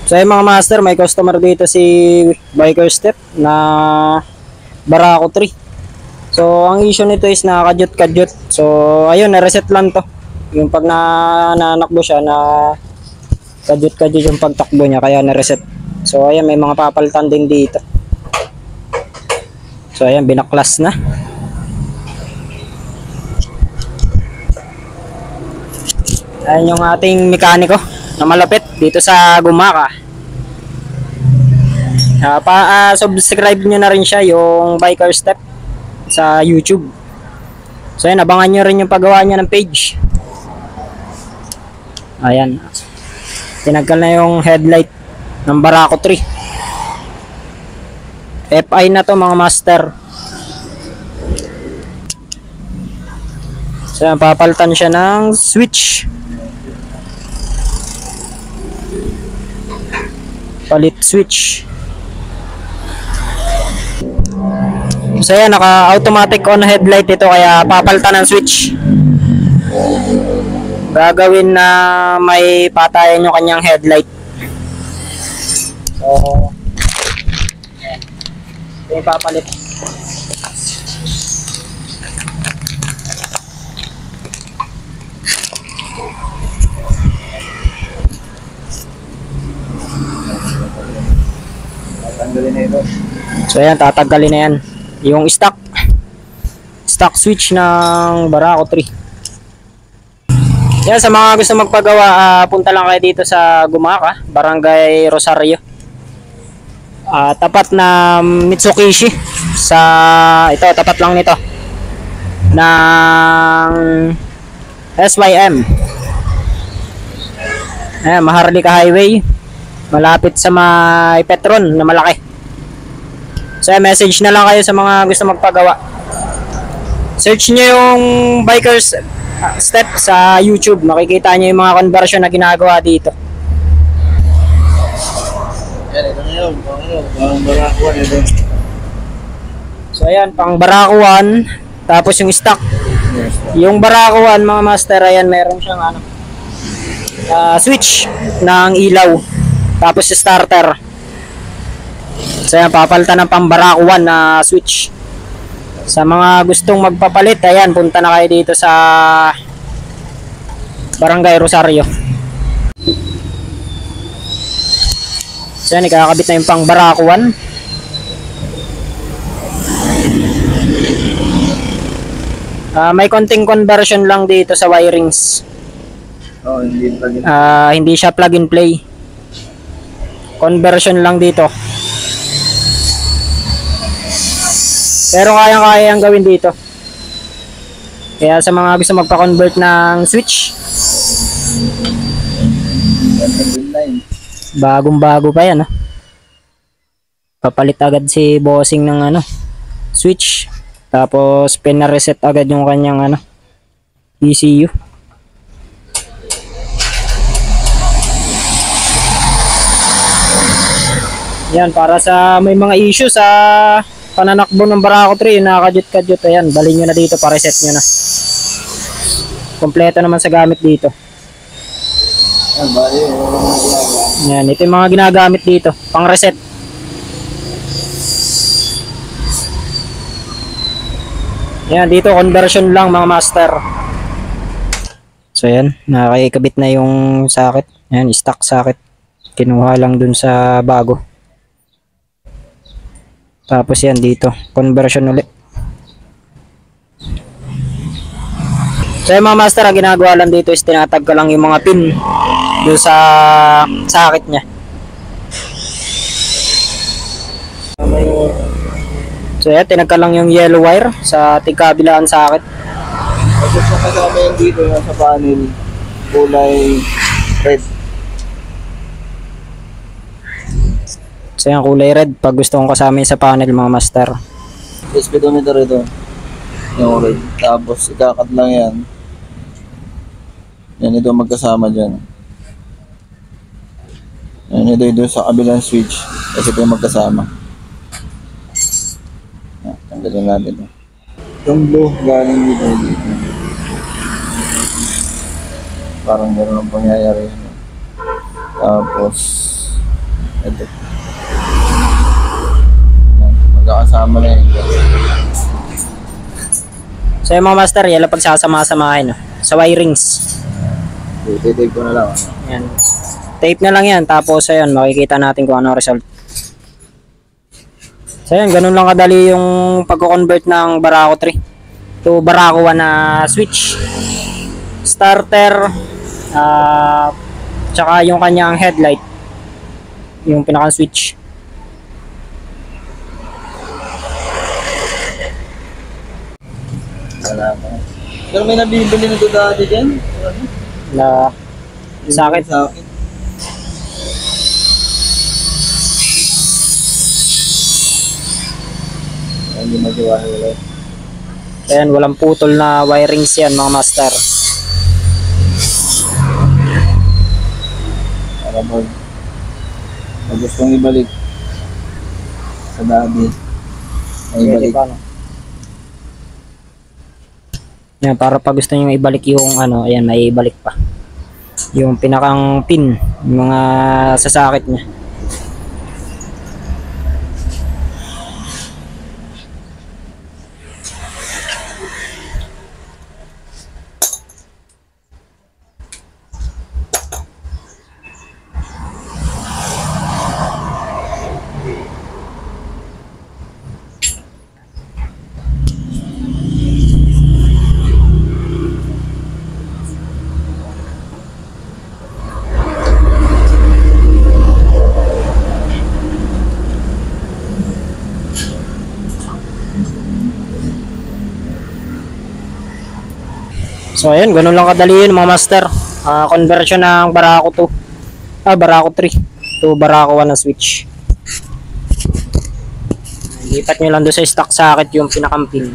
So yung mga master, may customer dito si Biker Step na Barako 3. So ang issue nito is nakakadyot-kadyot. So ayun, na-reset lang to. Yung pag nanakbo siya na kadyot-kadyot yung pagtakbo niya kaya na-reset. So ayan, may mga papalitan din dito. So ayan, binaklas na. Ayan yung ating mekaniko na malapit dito sa Gumaka. Subscribe nyo na rin siya, yung Biker Step sa YouTube. So ayan, abangan nyo rin yung paggawa niya ng page. Ayan, tinanggal na yung headlight ng Barako 3. FI na to mga master. So ayan, papalitan siya ng switch. Palit switch. So ayan, naka-automatic on headlight ito kaya papalitan ng switch. Gagawin na may patayan yung kanyang headlight. So ayan, ito yung papalit. So ayan, tatanggalin na yan yung stock switch ng Barako 3. Yan, sa mga gusto magpagawa, punta lang kayo dito sa Gumaka, Barangay Rosario. Tapat na Mitsukishi sa ito, tapat lang nito ng SYM. Ayan, Maharlika Highway, malapit sa may Petron na malaki. So message na lang kayo sa mga gusto magpagawa. Search nyo yung Bikers Step sa YouTube, makikita nyo yung mga conversion na ginagawa dito. Yan, ito na yun. Pang Barako 1 ito. So ayan, pang Barako 1. Tapos yung stock. Yung Barako 1 mga master, ayan, meron siyang switch ng ilaw. Tapos yung starter. So ayan, papalitan ng pang Barako 1 na switch. Sa mga gustong magpapalit, ayan, punta na kayo dito sa Barangay Rosario. So yan, ikakabit na yung pang Barako 1. May konting conversion lang dito sa wirings. Hindi siya plug and play. Conversion lang dito. Pero kaya-kaya ang gawin dito. Kaya sa mga gusto magpa-convert ng switch, bagong-bago pa yan. Papalit agad si bossing ng switch. Tapos pina-reset agad yung kanyang ECU. Yan, para sa may mga issue sa pananakbo ng Barako 3, nakakadyot-kadyot, ayan, balhin nyo na dito, pa-reset nyo na. Kompleto naman sa gamit dito. Yan, ito yung mga ginagamit dito, pang-reset. Yan, dito conversion lang mga master. So yan, nakakikabit na yung socket. Yan, stock socket. Kinuha lang dun sa bago. Tapos yan dito, conversion ulit. So yung mga master, ang ginagawa lang dito is tinatag ko lang yung mga pin doon sa socket nya. So yan, tinagka lang yung yellow wire sa tigkabilaan socket. Kasi sa kasama yung dito sa panel, kulay red. So yan, kulay red pag gusto kong kasama sa panel mga master. Speedometer ito, yung red. Tapos ikakat lang yan. Yan, ito magkasama dyan. Yan, ito sa kabilang switch. Kasi ito yung magkasama. Yan, tanggalin natin ito. Yung blue galing dito. Parang gano'n ang pangyayari. Tapos Ito. Yan, magkakasama na yun. So yung mga master, yan lang pagsasama-samahin, no? Sa wirings. Titake ko na lang. Yan. Tape na lang yan, tapos ayun, makikita natin kung ano ang result. So yan, ganun lang kadali yung pagko-convert ng Barako 3 to Barako 1 na switch. Starter, tsaka yung kanyang headlight, yung pinakang switch. Wala pa. Pero may nabibili na ito dati dyan? Na sa akin. Sa akin. Hindi magiwala. Ayan, walang putol na wirings yan mga master. Para mo. Pag gustong ibalik sa dati. Ay Pwede ibalik. pa, no? Yan, para pag gusto nyo ibalik yung ano, ayan, may ibalik pa. Yung pinakang pin, yung mga sasakit niya. So ayun, ganun lang kadali yun mga master. Conversion ng Barako 2. Barako 3 to Barako 1 na switch. Lipat nyo lang doon sa stock socket yung pinakampin.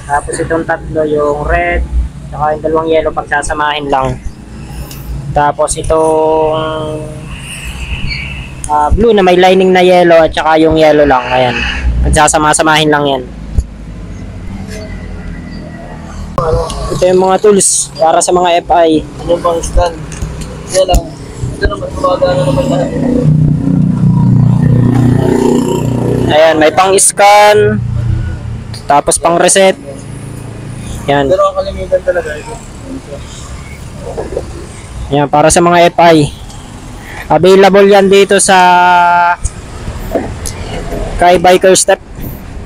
Tapos itong tatlo, yung red, saka yung dalawang yellow pagsasamahin lang. Tapos itong blue na may lining na yellow at saka yung yellow lang. Ayan, pagsasama-samahin lang yan. Ito yung mga tools para sa mga FI. Ano bang stand? Yan lang. Ito naman, kumagana naman lahat. Ayan, may pang scan, tapos pang reset. Yan. Pero ang kalimitan talaga ito. Yan, para sa mga FI. Available yan dito sa kay Biker Step.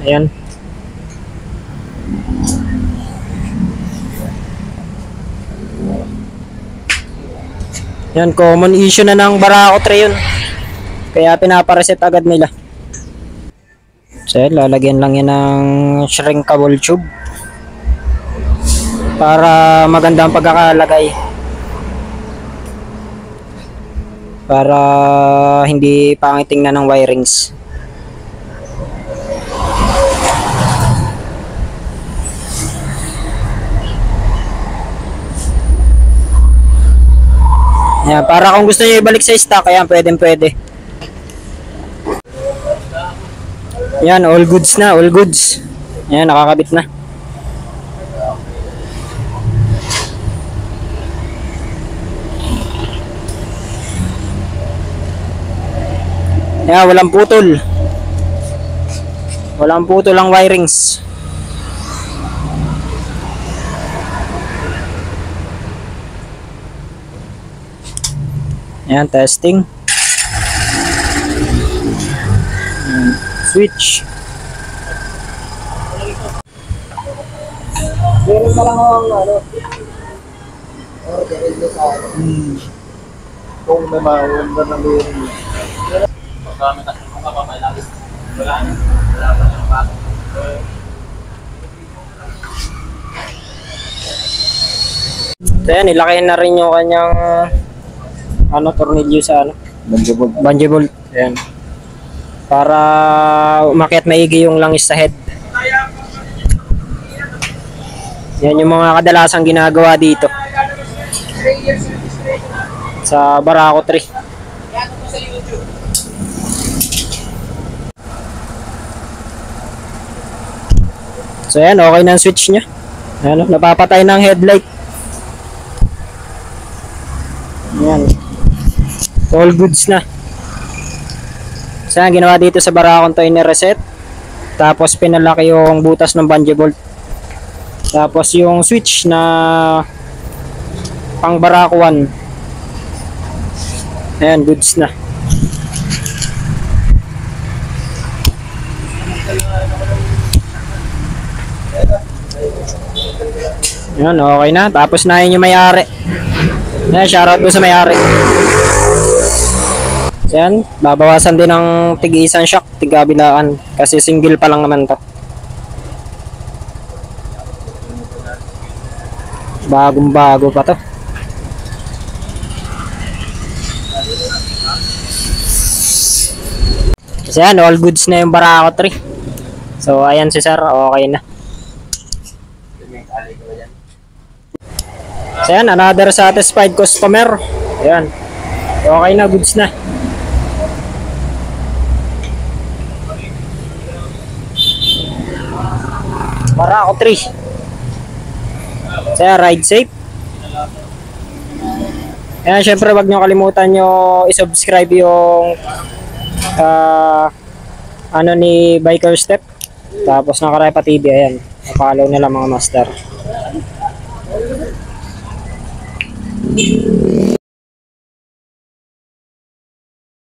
Ayan. Yan, common issue na ng Barako 3 yun. Kaya pinapareset agad nila. So yan, lalagyan lang yan ng shrinkable tube para maganda ang pagkakalagay, para hindi pangit tingnan ng wirings. Yan, para kung gusto niyo ibalik sa stock, ayan, pwede. Yan, all goods na, all goods. Yan, nakakabit na. Yan, walang putol. Walang putol ang wirings. Yan, testing. Switch. Meron pa lang ang ano. Oh, dahil sa ano. Kung may mawanda na meron. Pagkamit ako ng kapapalagis. Wala na. Wala pa ng bago. So yan, ilakayin na rin yung kanyang tornilyo sa bungee bolt. Ayan. Para umakyat maigi yung langis sa head. Yan yung mga kadalasang ginagawa dito sa Barako 3. So yan, okay na ang switch nya. Ayan, napapatay ng headlight. Yan. So, all goods na. So, ang ginawa dito sa Barakong to, reset. Tapos, pinalaki yung butas ng bungee bolt. Tapos, yung switch na pang Barako 1. Ayan, goods na. Ayan, okay na. Tapos na yun yung may-ari. Ayan, shoutout ko sa may-ari. So, yan, babawasan din ng tig-isang shock, tig-kabilaan. Kasi single pa lang naman to. Bagong-bago pa to. So, yan, all goods na yung Barako 3. So, ayan si sir, okay na. So, yan, another satisfied customer. Ayan, okay na, goods na. Barako 3. So, ride safe. Ayan, syempre wag nyo kalimutan nyo i-subscribe yung ano ni Biker Step. Tapos Nakarepa TV, ayan. Napakalaw nila mga master.